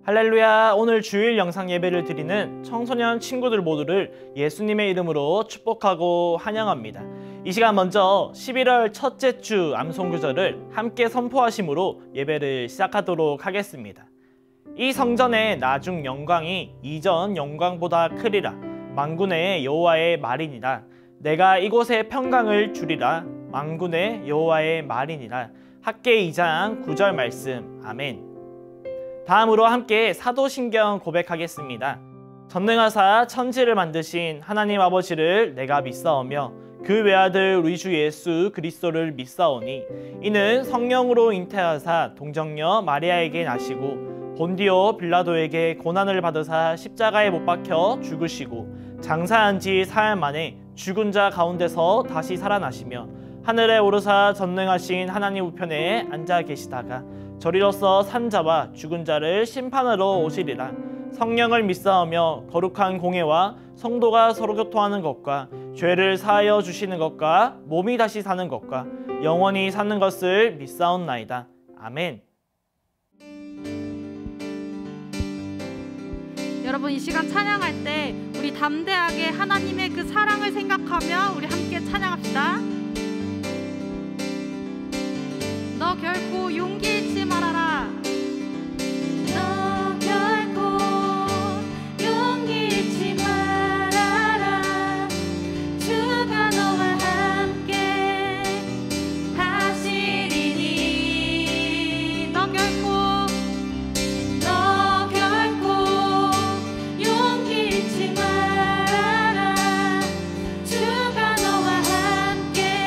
할렐루야. 오늘 주일 영상 예배를 드리는 청소년 친구들 모두를 예수님의 이름으로 축복하고 환영합니다. 이 시간 먼저 11월 첫째 주 암송구절을 함께 선포하심으로 예배를 시작하도록 하겠습니다. 이 성전의 나중 영광이 이전 영광보다 크리라. 만군의 여호와의 말이니라. 내가 이곳에 평강을 주리라. 만군의 여호와의 말이니라. 학개 2장 9절 말씀. 아멘. 다음으로 함께 사도신경 고백하겠습니다. 전능하사 천지를 만드신 하나님 아버지를 내가 믿사오며 그 외아들 우리 주 예수 그리스도를 믿사오니 이는 성령으로 잉태하사 동정녀 마리아에게 나시고 본디오 빌라도에게 고난을 받으사 십자가에 못 박혀 죽으시고 장사한 지 사흘 만에 죽은 자 가운데서 다시 살아나시며 하늘에 오르사 전능하신 하나님 우편에 앉아 계시다가 저리로서 산 자와 죽은 자를 심판하러 오시리라. 성령을 믿사오며 거룩한 공회와 성도가 서로 교통하는 것과 죄를 사하여 주시는 것과 몸이 다시 사는 것과 영원히 사는 것을 믿사옵나이다. 아멘. 여러분, 이 시간 찬양할 때 우리 담대하게 하나님의 그 사랑을 생각하며 우리 함께 찬양합시다. 너 결코 용기 잃지 말아라. 너 결코 용기 잃지 말아라. 주가 너와 함께 하시리니. 너 결코 용기 잃지 말아라. 주가 너와 함께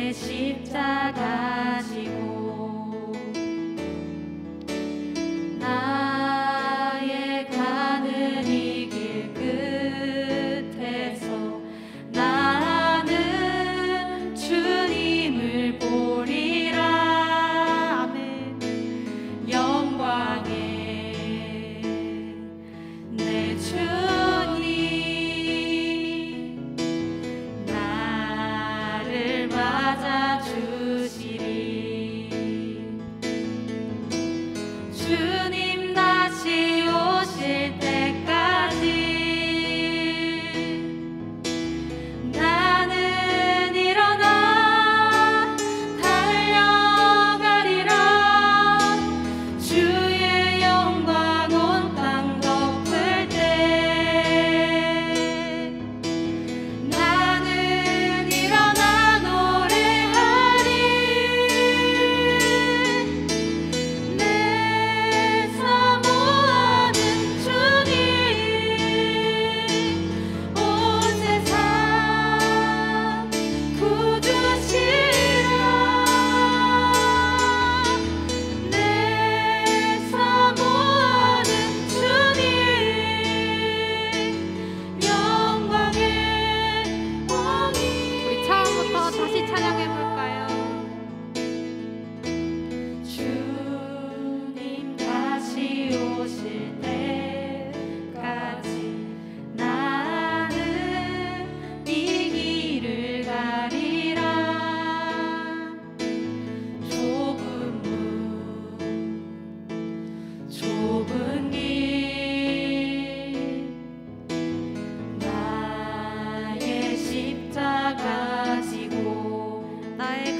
나의 십자가 지고 나의 가는 이 길 끝에서 나는 주님을 보리라. 아멘. 영광에 내 주님 나를 맞아 주시리. 주님 다시 오실 때까지 나는 일어나 달려가리라. 주의 영광 온 땅 덮을 때 나는 일어나 노래하리. 내 사모하는 주님 온 세상 구주시라. 내 사모하는 주님 영광의 왕이. 우리 처음부터 다시 찬양해 볼까요? 주님 다시 오실 때까지 나는 이 길을 가리라. 좁은 문 좁은 길 나의 십자가 지고 나의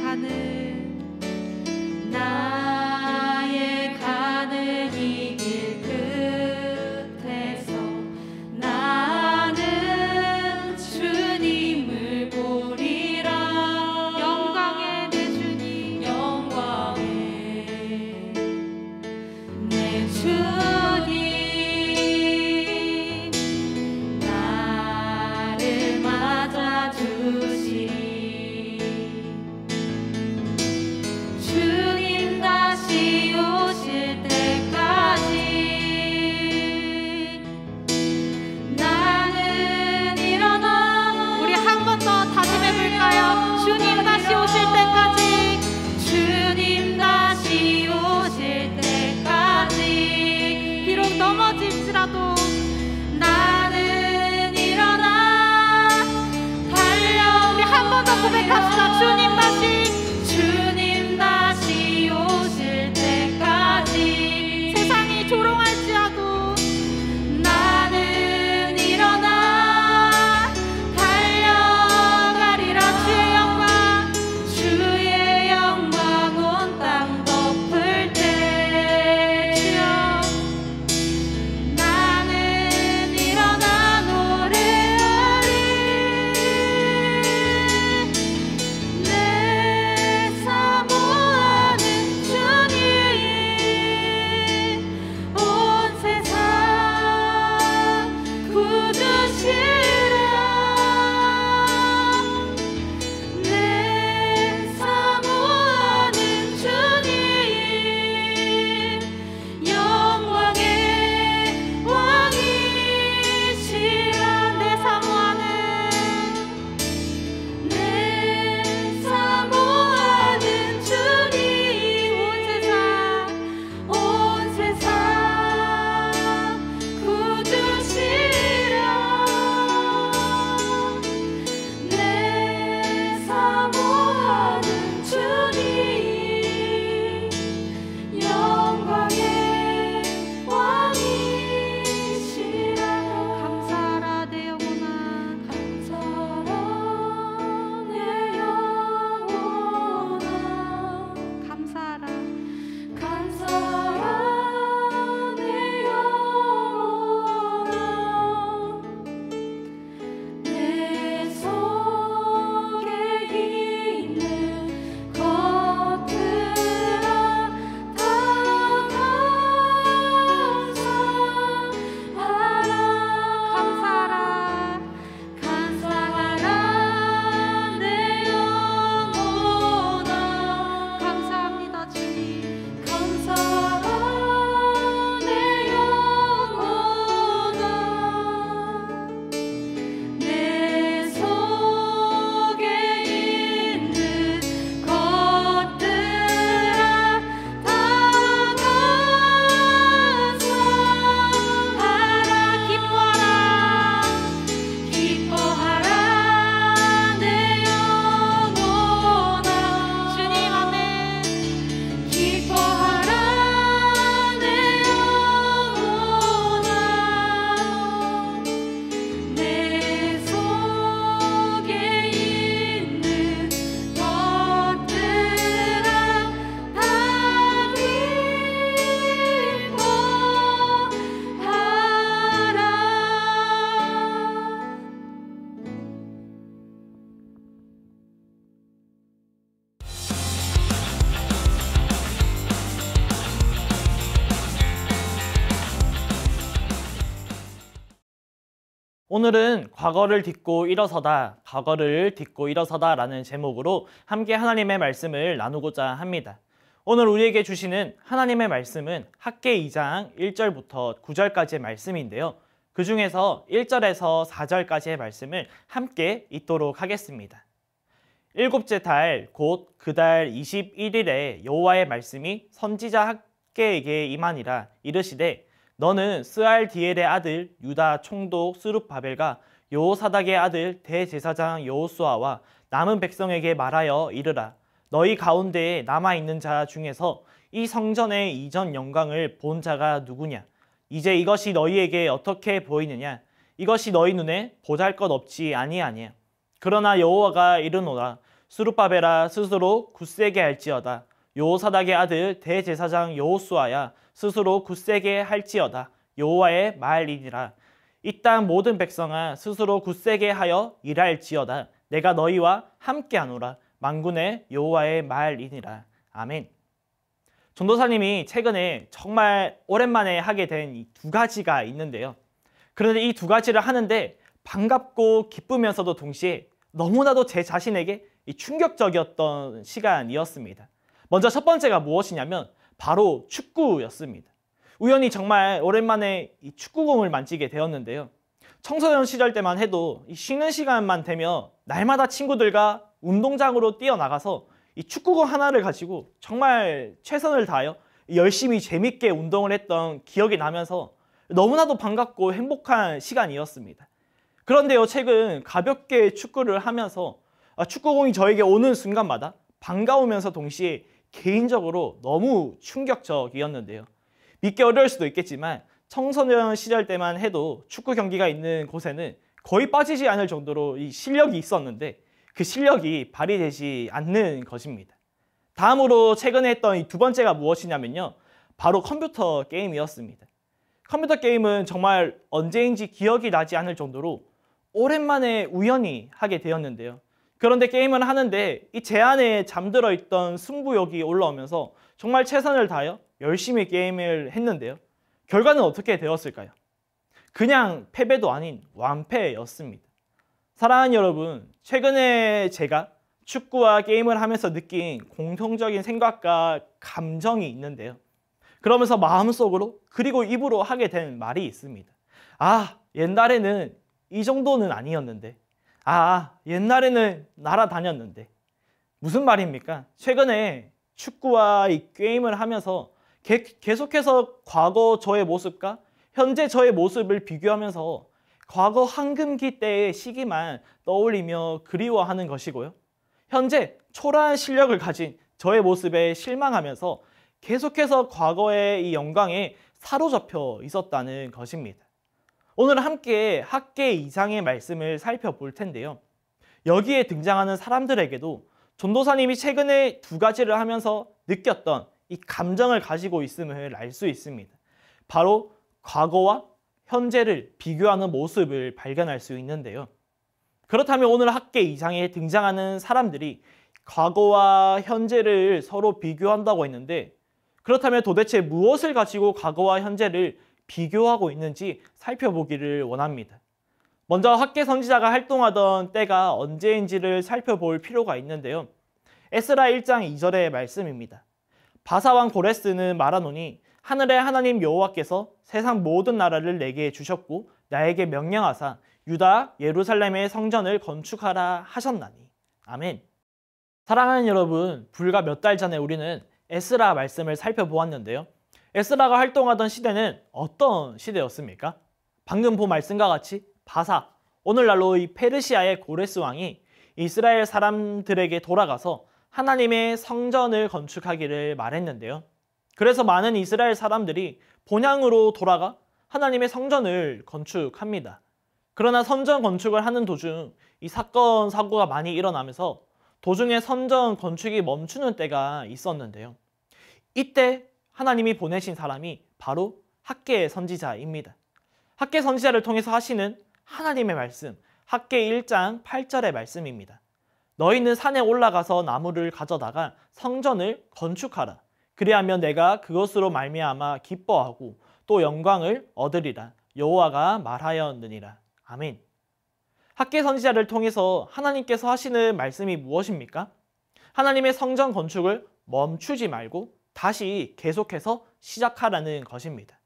오늘은 과거를 딛고 일어서다, 과거를 딛고 일어서다 라는 제목으로 함께 하나님의 말씀을 나누고자 합니다. 오늘 우리에게 주시는 하나님의 말씀은 학개 2장 1절부터 9절까지의 말씀인데요. 그 중에서 1절에서 4절까지의 말씀을 함께 읽도록 하겠습니다. 일곱째 달 곧 그 달 21일에 여호와의 말씀이 선지자 학개에게 임하니라. 이르시되 너는 스알디엘의 아들 유다 총독 스룹바벨과 여호사닥의 아들 대제사장 여호수아와 남은 백성에게 말하여 이르라. 너희 가운데에 남아있는 자 중에서 이 성전의 이전 영광을 본 자가 누구냐? 이제 이것이 너희에게 어떻게 보이느냐? 이것이 너희 눈에 보잘것없지 아니하냐? 그러나 여호와가 이르노라. 스룹바벨아 스스로 굳세게 할지어다. 여호사닥의 아들 대제사장 여호수아야 스스로 굳세게 할지어다. 여호와의 말이니라. 이 땅 모든 백성아 스스로 굳세게 하여 일할지어다. 내가 너희와 함께하노라. 만군의 여호와의 말이니라. 아멘. 전도사님이 최근에 정말 오랜만에 하게 된 이 두 가지가 있는데요. 그런데 이 두 가지를 하는데 반갑고 기쁘면서도 동시에 너무나도 제 자신에게 충격적이었던 시간이었습니다. 먼저 첫 번째가 무엇이냐면 바로 축구였습니다. 우연히 정말 오랜만에 이 축구공을 만지게 되었는데요. 청소년 시절 때만 해도 이 쉬는 시간만 되면 날마다 친구들과 운동장으로 뛰어나가서 이 축구공 하나를 가지고 정말 최선을 다하여 열심히 재밌게 운동을 했던 기억이 나면서 너무나도 반갑고 행복한 시간이었습니다. 그런데요, 최근 가볍게 축구를 하면서 축구공이 저에게 오는 순간마다 반가우면서 동시에 개인적으로 너무 충격적이었는데요. 믿기 어려울 수도 있겠지만 청소년 시절 때만 해도 축구 경기가 있는 곳에는 거의 빠지지 않을 정도로 이 실력이 있었는데 그 실력이 발휘되지 않는 것입니다. 다음으로 최근에 했던 이 두 번째가 무엇이냐면요. 바로 컴퓨터 게임이었습니다. 컴퓨터 게임은 정말 언제인지 기억이 나지 않을 정도로 오랜만에 우연히 하게 되었는데요. 그런데 게임을 하는데 이 제 안에 잠들어 있던 승부욕이 올라오면서 정말 최선을 다하여 열심히 게임을 했는데요. 결과는 어떻게 되었을까요? 그냥 패배도 아닌 완패였습니다. 사랑하는 여러분, 최근에 제가 축구와 게임을 하면서 느낀 공통적인 생각과 감정이 있는데요. 그러면서 마음속으로 그리고 입으로 하게 된 말이 있습니다. 아, 옛날에는 이 정도는 아니었는데. 아, 옛날에는 날아다녔는데. 무슨 말입니까? 최근에 축구와 이 게임을 하면서 계속해서 과거 저의 모습과 현재 저의 모습을 비교하면서 과거 황금기 때의 시기만 떠올리며 그리워하는 것이고요. 현재 초라한 실력을 가진 저의 모습에 실망하면서 계속해서 과거의 이 영광에 사로잡혀 있었다는 것입니다. 오늘 함께 학개 2장의 말씀을 살펴볼 텐데요. 여기에 등장하는 사람들에게도 전도사님이 최근에 두 가지를 하면서 느꼈던 이 감정을 가지고 있음을 알 수 있습니다. 바로 과거와 현재를 비교하는 모습을 발견할 수 있는데요. 그렇다면 오늘 학개 2장에 등장하는 사람들이 과거와 현재를 서로 비교한다고 했는데 그렇다면 도대체 무엇을 가지고 과거와 현재를 비교하고 있는지 살펴보기를 원합니다. 먼저 학개 선지자가 활동하던 때가 언제인지를 살펴볼 필요가 있는데요. 에스라 1장 2절의 말씀입니다. 바사왕 고레스는 말하노니 하늘의 하나님 여호와께서 세상 모든 나라를 내게 주셨고 나에게 명령하사 유다 예루살렘의 성전을 건축하라 하셨나니. 아멘. 사랑하는 여러분, 불과 몇 달 전에 우리는 에스라 말씀을 살펴보았는데요. 에스라가 활동하던 시대는 어떤 시대였습니까? 방금 본 말씀과 같이 바사, 오늘날로 이 페르시아의 고레스 왕이 이스라엘 사람들에게 돌아가서 하나님의 성전을 건축하기를 말했는데요. 그래서 많은 이스라엘 사람들이 본향으로 돌아가 하나님의 성전을 건축합니다. 그러나 성전 건축을 하는 도중 이 사건, 사고가 많이 일어나면서 도중에 성전 건축이 멈추는 때가 있었는데요. 이때 하나님이 보내신 사람이 바로 학개 선지자입니다. 학개 선지자를 통해서 하시는 하나님의 말씀, 학개 1장 8절의 말씀입니다. 너희는 산에 올라가서 나무를 가져다가 성전을 건축하라. 그리하면 내가 그것으로 말미암아 기뻐하고 또 영광을 얻으리라. 여호와가 말하였느니라. 아멘. 학개 선지자를 통해서 하나님께서 하시는 말씀이 무엇입니까? 하나님의 성전 건축을 멈추지 말고 다시 계속해서 시작하라는 것입니다.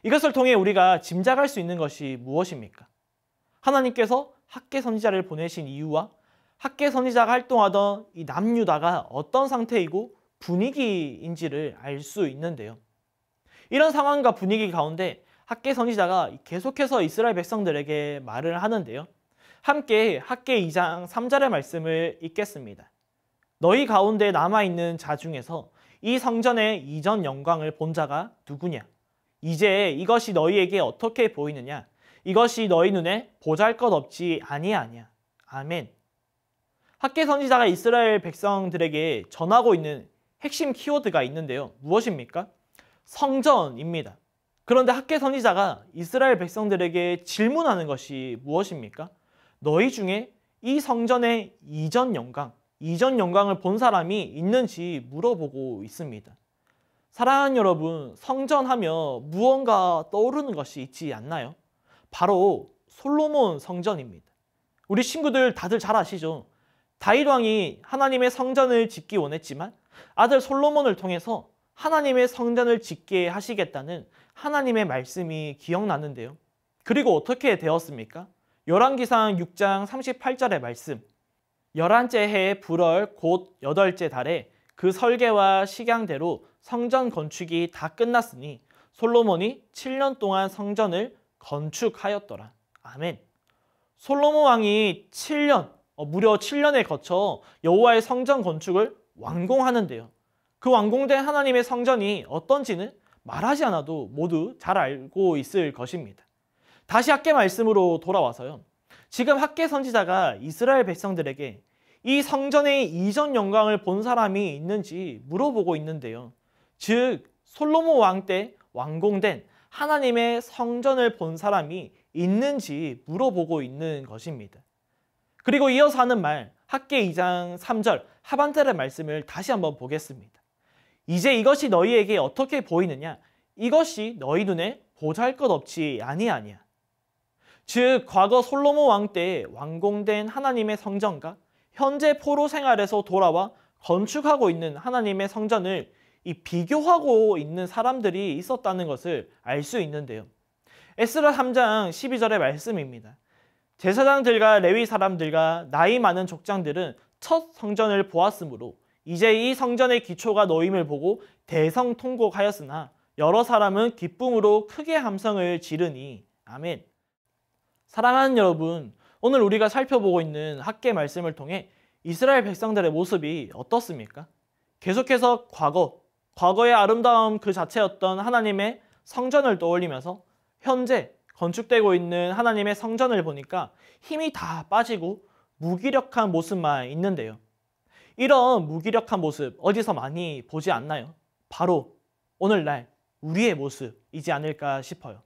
이것을 통해 우리가 짐작할 수 있는 것이 무엇입니까? 하나님께서 학개 선지자를 보내신 이유와 학개 선지자가 활동하던 이 남유다가 어떤 상태이고 분위기인지를 알 수 있는데요. 이런 상황과 분위기 가운데 학개 선지자가 계속해서 이스라엘 백성들에게 말을 하는데요. 함께 학개 2장 3절의 말씀을 읽겠습니다. 너희 가운데 남아있는 자 중에서 이 성전의 이전 영광을 본 자가 누구냐? 이제 이것이 너희에게 어떻게 보이느냐? 이것이 너희 눈에 보잘것없지 아니하냐? 아멘. 학개 선지자가 이스라엘 백성들에게 전하고 있는 핵심 키워드가 있는데요. 무엇입니까? 성전입니다. 그런데 학개 선지자가 이스라엘 백성들에게 질문하는 것이 무엇입니까? 너희 중에 이 성전의 이전 영광을 본 사람이 있는지 물어보고 있습니다. 사랑하는 여러분, 성전하며 무언가 떠오르는 것이 있지 않나요? 바로 솔로몬 성전입니다. 우리 친구들 다들 잘 아시죠? 다윗 왕이 하나님의 성전을 짓기 원했지만 아들 솔로몬을 통해서 하나님의 성전을 짓게 하시겠다는 하나님의 말씀이 기억나는데요. 그리고 어떻게 되었습니까? 열왕기상 6장 38절의 말씀. 11째 해 불월 곧 8째 달에 그 설계와 식양대로 성전 건축이 다 끝났으니 솔로몬이 7년 동안 성전을 건축하였더라. 아멘. 솔로몬 왕이 무려 7년에 거쳐 여호와의 성전 건축을 완공하는데요. 그 완공된 하나님의 성전이 어떤지는 말하지 않아도 모두 잘 알고 있을 것입니다. 다시 학개 말씀으로 돌아와서요. 지금 학개 선지자가 이스라엘 백성들에게 이 성전의 이전 영광을 본 사람이 있는지 물어보고 있는데요. 즉 솔로몬 왕 때 완공된 하나님의 성전을 본 사람이 있는지 물어보고 있는 것입니다. 그리고 이어서 하는 말, 학개 2장 3절 하반절의 말씀을 다시 한번 보겠습니다. 이제 이것이 너희에게 어떻게 보이느냐? 이것이 너희 눈에 보잘것없지 아니하냐. 즉 과거 솔로몬 왕 때 완공된 하나님의 성전과 현재 포로 생활에서 돌아와 건축하고 있는 하나님의 성전을 비교하고 있는 사람들이 있었다는 것을 알 수 있는데요. 에스라 3장 12절의 말씀입니다. 제사장들과 레위 사람들과 나이 많은 족장들은 첫 성전을 보았으므로 이제 이 성전의 기초가 놓임을 보고 대성통곡하였으나 여러 사람은 기쁨으로 크게 함성을 지르니. 아멘. 사랑하는 여러분, 오늘 우리가 살펴보고 있는 학개 말씀을 통해 이스라엘 백성들의 모습이 어떻습니까? 계속해서 과거의 아름다움 그 자체였던 하나님의 성전을 떠올리면서 현재 건축되고 있는 하나님의 성전을 보니까 힘이 다 빠지고 무기력한 모습만 있는데요. 이런 무기력한 모습 어디서 많이 보지 않나요? 바로 오늘날 우리의 모습이지 않을까 싶어요.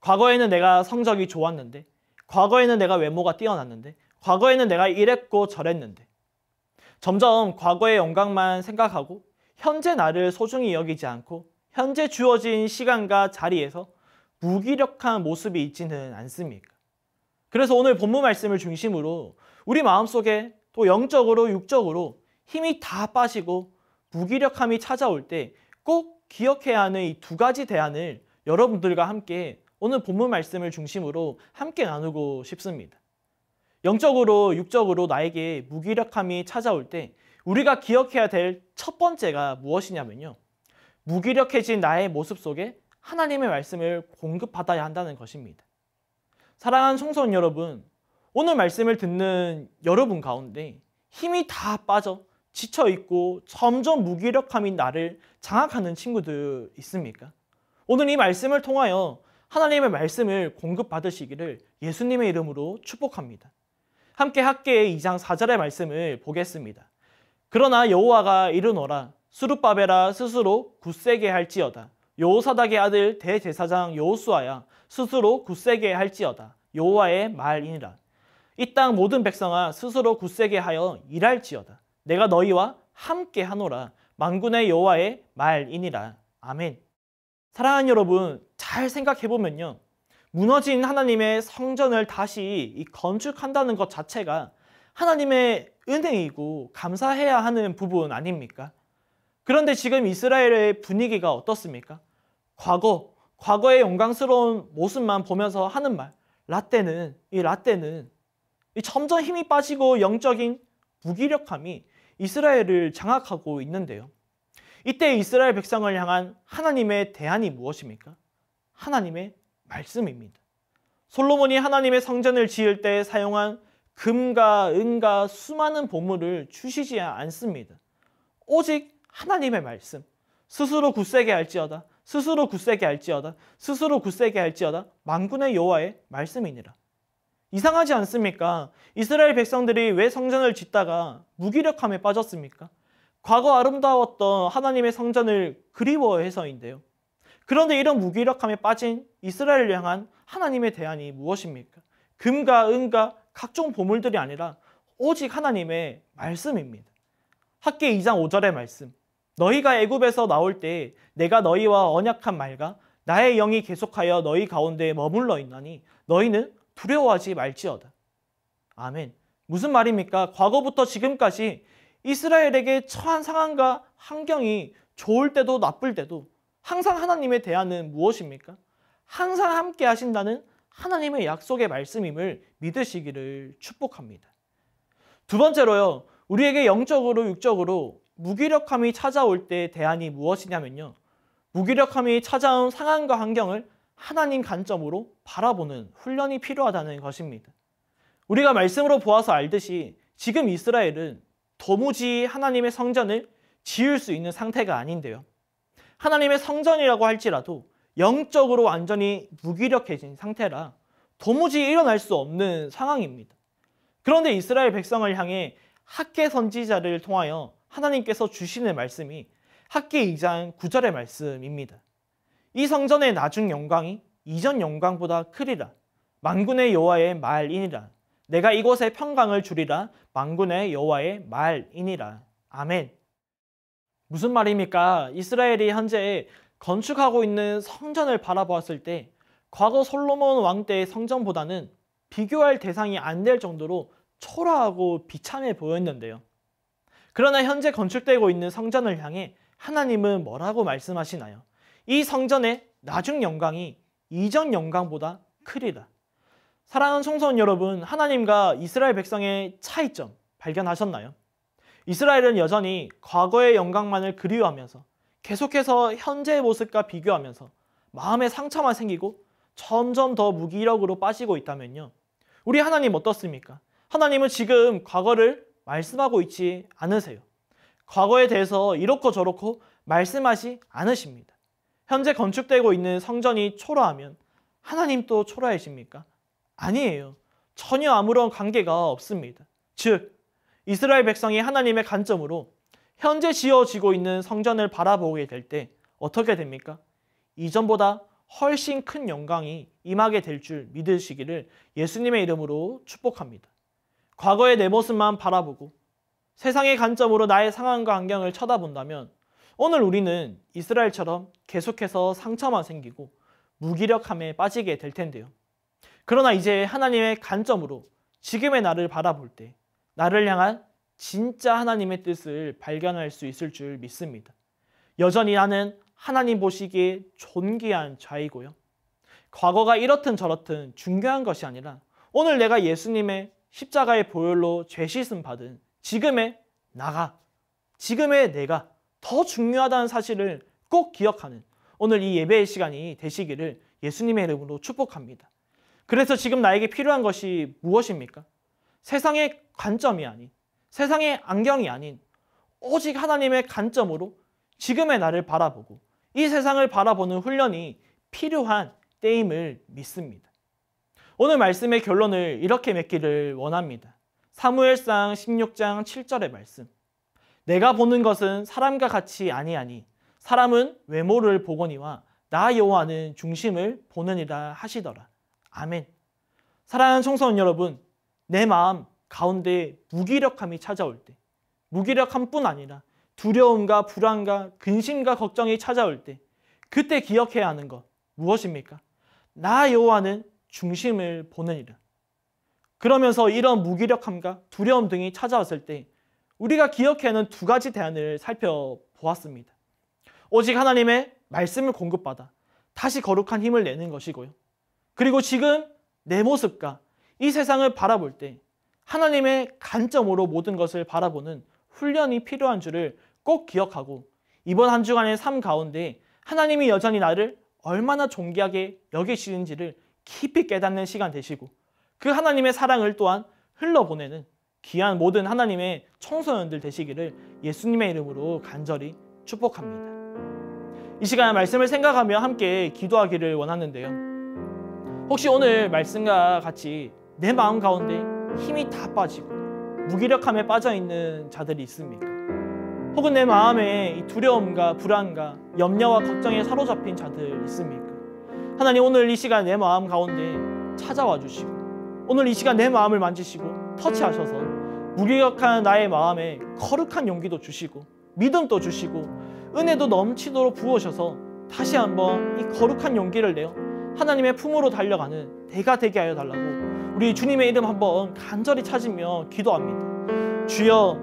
과거에는 내가 성적이 좋았는데, 과거에는 내가 외모가 뛰어났는데, 과거에는 내가 이랬고 저랬는데, 점점 과거의 영광만 생각하고 현재 나를 소중히 여기지 않고 현재 주어진 시간과 자리에서 무기력한 모습이 있지는 않습니까? 그래서 오늘 본문 말씀을 중심으로 우리 마음속에 또 영적으로 육적으로 힘이 다 빠지고 무기력함이 찾아올 때 꼭 기억해야 하는 이 두 가지 대안을 여러분들과 함께 오늘 본문 말씀을 중심으로 함께 나누고 싶습니다. 영적으로 육적으로 나에게 무기력함이 찾아올 때 우리가 기억해야 될 첫 번째가 무엇이냐면요. 무기력해진 나의 모습 속에 하나님의 말씀을 공급받아야 한다는 것입니다. 사랑하는 청소년 여러분, 오늘 말씀을 듣는 여러분 가운데 힘이 다 빠져 지쳐있고 점점 무기력함인 나를 장악하는 친구들 있습니까? 오늘 이 말씀을 통하여 하나님의 말씀을 공급받으시기를 예수님의 이름으로 축복합니다. 함께 학개의 2장 4절의 말씀을 보겠습니다. 그러나 여호와가 이르노라 스룹바벨아 스스로 굳세게 할지어다. 여호사닥의 아들 대제사장 여호수아야 스스로 굳세게 할지어다. 여호와의 말이니라. 이 땅 모든 백성아 스스로 굳세게 하여 일할지어다. 내가 너희와 함께 하노라. 만군의 여호와의 말이니라. 아멘. 사랑하는 여러분, 잘 생각해보면요. 무너진 하나님의 성전을 다시 건축한다는 것 자체가 하나님의 은혜이고 감사해야 하는 부분 아닙니까? 그런데 지금 이스라엘의 분위기가 어떻습니까? 과거의 영광스러운 모습만 보면서 하는 말, 라떼는 점점 힘이 빠지고 영적인 무기력함이 이스라엘을 장악하고 있는데요. 이때 이스라엘 백성을 향한 하나님의 대안이 무엇입니까? 하나님의 말씀입니다. 솔로몬이 하나님의 성전을 지을 때 사용한 금과 은과 수많은 보물을 주시지 않습니다. 오직 하나님의 말씀. 스스로 굳세게 할지어다. 스스로 굳세게 할지어다. 스스로 굳세게 할지어다. 만군의 여호와의 말씀이니라. 이상하지 않습니까? 이스라엘 백성들이 왜 성전을 짓다가 무기력함에 빠졌습니까? 과거 아름다웠던 하나님의 성전을 그리워해서인데요. 그런데 이런 무기력함에 빠진 이스라엘을 향한 하나님의 대안이 무엇입니까? 금과 은과 각종 보물들이 아니라 오직 하나님의 말씀입니다. 학개 2장 5절의 말씀. 너희가 애굽에서 나올 때 내가 너희와 언약한 말과 나의 영이 계속하여 너희 가운데 머물러 있나니 너희는 두려워하지 말지어다. 아멘. 무슨 말입니까? 과거부터 지금까지 이스라엘에게 처한 상황과 환경이 좋을 때도 나쁠 때도 항상 하나님의 대안은 무엇입니까? 항상 함께 하신다는 하나님의 약속의 말씀임을 믿으시기를 축복합니다. 두 번째로요. 우리에게 영적으로 육적으로 무기력함이 찾아올 때 대안이 무엇이냐면요. 무기력함이 찾아온 상황과 환경을 하나님 관점으로 바라보는 훈련이 필요하다는 것입니다. 우리가 말씀으로 보아서 알듯이 지금 이스라엘은 도무지 하나님의 성전을 지을 수 있는 상태가 아닌데요. 하나님의 성전이라고 할지라도 영적으로 완전히 무기력해진 상태라 도무지 일어날 수 없는 상황입니다. 그런데 이스라엘 백성을 향해 학개 선지자를 통하여 하나님께서 주시는 말씀이 학개 2장 9절의 말씀입니다. 이 성전의 나중 영광이 이전 영광보다 크리라. 만군의 여호와의 말이니라. 내가 이곳에 평강을 주리라. 만군의 여호와의 말이니라. 아멘. 무슨 말입니까? 이스라엘이 현재 건축하고 있는 성전을 바라보았을 때 과거 솔로몬 왕 때의 성전보다는 비교할 대상이 안 될 정도로 초라하고 비참해 보였는데요. 그러나 현재 건축되고 있는 성전을 향해 하나님은 뭐라고 말씀하시나요? 이 성전의 나중 영광이 이전 영광보다 크리라. 사랑하는 청소년 여러분, 하나님과 이스라엘 백성의 차이점 발견하셨나요? 이스라엘은 여전히 과거의 영광만을 그리워하면서 계속해서 현재의 모습과 비교하면서 마음에 상처만 생기고 점점 더 무기력으로 빠지고 있다면요. 우리 하나님 어떻습니까? 하나님은 지금 과거를 말씀하고 있지 않으세요. 과거에 대해서 이렇고 저렇고 말씀하지 않으십니다. 현재 건축되고 있는 성전이 초라하면 하나님도 초라해집니까? 아니에요. 전혀 아무런 관계가 없습니다. 즉, 이스라엘 백성이 하나님의 관점으로 현재 지어지고 있는 성전을 바라보게 될 때 어떻게 됩니까? 이전보다 훨씬 큰 영광이 임하게 될 줄 믿으시기를 예수님의 이름으로 축복합니다. 과거의 내 모습만 바라보고 세상의 관점으로 나의 상황과 환경을 쳐다본다면 오늘 우리는 이스라엘처럼 계속해서 상처만 생기고 무기력함에 빠지게 될 텐데요. 그러나 이제 하나님의 관점으로 지금의 나를 바라볼 때 나를 향한 진짜 하나님의 뜻을 발견할 수 있을 줄 믿습니다. 여전히 나는 하나님 보시기에 존귀한 자이고요. 과거가 이렇든 저렇든 중요한 것이 아니라 오늘 내가 예수님의 십자가의 보혈로 죄 씻음 받은 지금의 나가, 지금의 내가 더 중요하다는 사실을 꼭 기억하는 오늘 이 예배의 시간이 되시기를 예수님의 이름으로 축복합니다. 그래서 지금 나에게 필요한 것이 무엇입니까? 세상의 관점이 아닌, 세상의 안경이 아닌 오직 하나님의 관점으로 지금의 나를 바라보고 이 세상을 바라보는 훈련이 필요한 때임을 믿습니다. 오늘 말씀의 결론을 이렇게 맺기를 원합니다. 사무엘상 16장 7절의 말씀. 내가 보는 것은 사람과 같이 아니하니 사람은 외모를 보거니와 나 여호와는 중심을 보느니라 하시더라. 아멘. 사랑하는 청소년 여러분, 내 마음 가운데 무기력함이 찾아올 때, 무기력함뿐 아니라 두려움과 불안과 근심과 걱정이 찾아올 때 그때 기억해야 하는 것 무엇입니까? 나 여호와는 중심을 보느니라. 그러면서 이런 무기력함과 두려움 등이 찾아왔을 때 우리가 기억해야 하는 두 가지 대안을 살펴보았습니다. 오직 하나님의 말씀을 공급받아 다시 거룩한 힘을 내는 것이고요. 그리고 지금 내 모습과 이 세상을 바라볼 때 하나님의 관점으로 모든 것을 바라보는 훈련이 필요한 줄을 꼭 기억하고 이번 한 주간의 삶 가운데 하나님이 여전히 나를 얼마나 존귀하게 여기시는지를 깊이 깨닫는 시간 되시고 그 하나님의 사랑을 또한 흘러보내는 귀한 모든 하나님의 청소년들 되시기를 예수님의 이름으로 간절히 축복합니다. 이 시간 말씀을 생각하며 함께 기도하기를 원하는데요. 혹시 오늘 말씀과 같이 내 마음 가운데 힘이 다 빠지고 무기력함에 빠져있는 자들이 있습니까? 혹은 내 마음에 이 두려움과 불안과 염려와 걱정에 사로잡힌 자들 있습니까? 하나님 오늘 이 시간 내 마음 가운데 찾아와 주시고 오늘 이 시간 내 마음을 만지시고 터치하셔서 무기력한 나의 마음에 거룩한 용기도 주시고 믿음도 주시고 은혜도 넘치도록 부으셔서 다시 한번 이 거룩한 용기를 내어 하나님의 품으로 달려가는 내가 되게 하여 달라고 우리 주님의 이름 한번 간절히 찾으며 기도합니다. 주여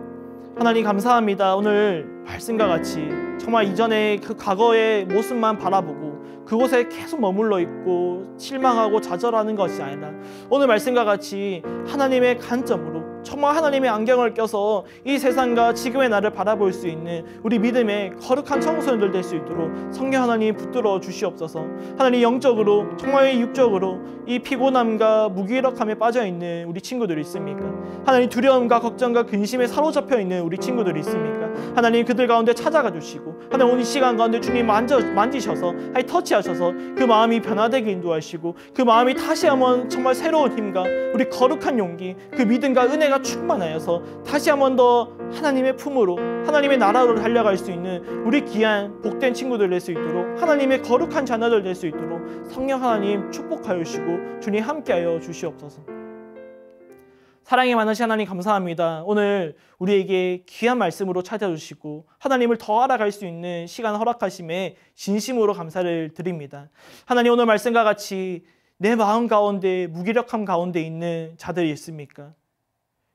하나님 감사합니다. 오늘 말씀과 같이 정말 이전에 그 과거의 모습만 바라보고 그곳에 계속 머물러 있고 실망하고 좌절하는 것이 아니라 오늘 말씀과 같이 하나님의 관점으로 정말 하나님의 안경을 껴서 이 세상과 지금의 나를 바라볼 수 있는 우리 믿음의 거룩한 청소년들 될 수 있도록 성령 하나님 붙들어 주시옵소서. 하나님 영적으로 정말 육적으로 이 피곤함과 무기력함에 빠져있는 우리 친구들이 있습니까? 하나님 두려움과 걱정과 근심에 사로잡혀 있는 우리 친구들이 있습니까? 하나님 그들 가운데 찾아가 주시고 하나님 오늘 이 시간 가운데 주님 만지셔서 터치하셔서 그 마음이 변화되게 인도하시고 그 마음이 다시 한번 정말 새로운 힘과 우리 거룩한 용기 그 믿음과 은혜가 충만하여서 다시 한번 더 하나님의 품으로 하나님의 나라로 달려갈 수 있는 우리 귀한 복된 친구들 될 수 있도록 하나님의 거룩한 자녀들 될 수 있도록 성령 하나님 축복하여 주시고 주님 함께하여 주시옵소서. 사랑이 많으신 하나님 감사합니다. 오늘 우리에게 귀한 말씀으로 찾아주시고 하나님을 더 알아갈 수 있는 시간 허락하심에 진심으로 감사를 드립니다. 하나님 오늘 말씀과 같이 내 마음 가운데 무기력함 가운데 있는 자들이 있습니까?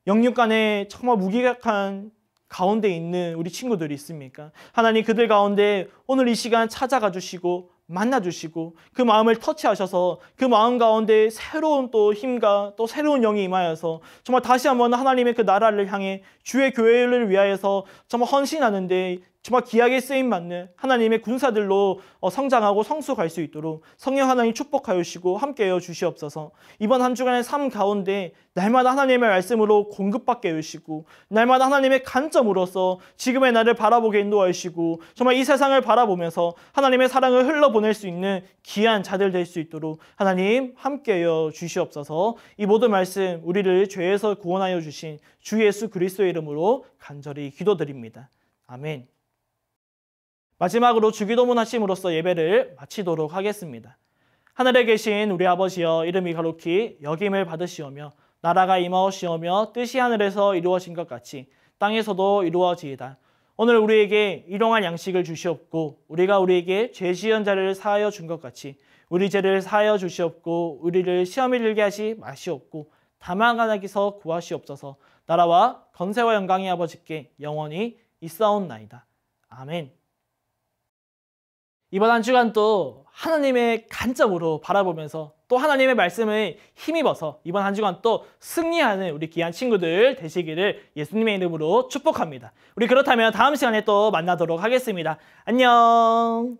영육간에 정말 무기력한 가운데 있는 우리 친구들이 있습니까? 하나님 그들 가운데 오늘 이 시간 찾아가 주시고 만나주시고 그 마음을 터치하셔서 그 마음 가운데 새로운 또 힘과 또 새로운 영이 임하여서 정말 다시 한번 하나님의 그 나라를 향해 주의 교회를 위하여서 정말 헌신하는데 정말 귀하게 쓰임받는 하나님의 군사들로 성장하고 성숙할 수 있도록 성령 하나님 축복하여 주시고 함께하여 주시옵소서. 이번 한 주간의 삶 가운데 날마다 하나님의 말씀으로 공급받게 해주시고 날마다 하나님의 관점으로서 지금의 나를 바라보게 인도하여 주시고 정말 이 세상을 바라보면서 하나님의 사랑을 흘러보낼 수 있는 귀한 자들 될 수 있도록 하나님 함께하여 주시옵소서. 이 모든 말씀 우리를 죄에서 구원하여 주신 주 예수 그리스도의 이름으로 간절히 기도드립니다. 아멘. 마지막으로 주기도문 하심으로써 예배를 마치도록 하겠습니다. 하늘에 계신 우리 아버지여 이름이 거룩히 여김을 받으시오며 나라가 임하옵시오며 뜻이 하늘에서 이루어진 것 같이 땅에서도 이루어지이다. 오늘 우리에게 일용할 양식을 주시옵고 우리가 우리에게 죄 지은 자를 사하여 준 것 같이 우리 죄를 사하여 주시옵고 우리를 시험에 들게 하시 마시옵고 다만 하나님께서 구하시옵소서. 나라와 권세와 영광이 아버지께 영원히 있사옵나이다. 아멘. 이번 한 주간도 하나님의 관점으로 바라보면서 또 하나님의 말씀을 힘입어서 이번 한 주간 또 승리하는 우리 귀한 친구들 되시기를 예수님의 이름으로 축복합니다. 우리 그렇다면 다음 시간에 또 만나도록 하겠습니다. 안녕.